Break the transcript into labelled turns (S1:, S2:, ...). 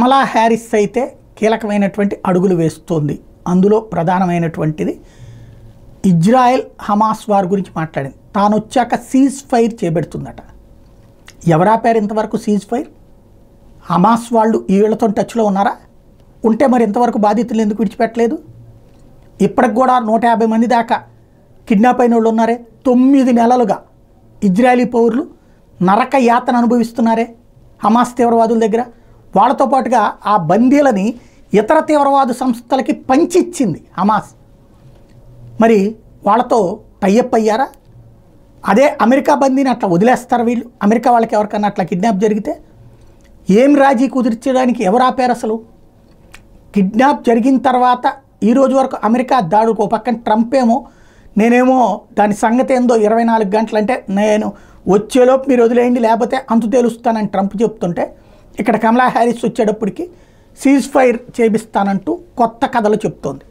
S1: కమలా Harris అయితే కీలకమైనటువంటి అడుగులు వేస్తోంది. అందులో ప్రధానమైనటువంటిది ఇజ్రాయెల్ హమాస్ వార్ గురించి మాట్లాడింది. తాను వచ్చాక సీజ్ ఫైర్ చేపెడుతుందట. ఎవరాపారు ఇంతవరకు సీజ్ ఫైర్? హమాస్ వాళ్ళు ఈ వీళ్ళతో టచ్లో ఉన్నారా? ఉంటే మరి ఇంతవరకు బాధితులు ఎందుకు విడిచిపెట్టలేదు? ఇప్పటికి కూడా 150 మంది దాకా కిడ్నాప్ అయిన వాళ్ళు ఉన్నారే. 9 నెలలుగా ఇజ్రాయలీ పౌరులు నరక యాతన అనుభవిస్తున్నారే హమాస్ తీవ్రవాదుల దగ్గర. వాళ్ళతో పాటుగా ఆ బందీలని ఇతర తీవ్రవాద సంస్థలకి పంచిచ్చింది హమాస్. మరి వాళ్ళతో టైఅప్ అయ్యారా? అదే అమెరికా బందీని అట్లా వదిలేస్తారు వీళ్ళు? అమెరికా వాళ్ళకి ఎవరికన్నా అట్లా కిడ్నాప్ జరిగితే ఏం రాజీ కుదిర్చడానికి ఎవరు ఆపారు అసలు? కిడ్నాప్ జరిగిన తర్వాత ఈ రోజు వరకు అమెరికా దాడుకు పక్కన ట్రంప్ ఏమో నేనేమో దాని సంగతి ఏందో 24 గంటలు అంటే నేను వచ్చేలోపు మీరు వదిలేయండి లేకపోతే అంతు తేలుస్తానని ట్రంప్ చెప్తుంటే, ఇక్కడ కమలా హ్యారిస్ వచ్చేటప్పటికి సీజ్ ఫైర్ చేపిస్తానంటూ కొత్త కథలు చెప్తోంది.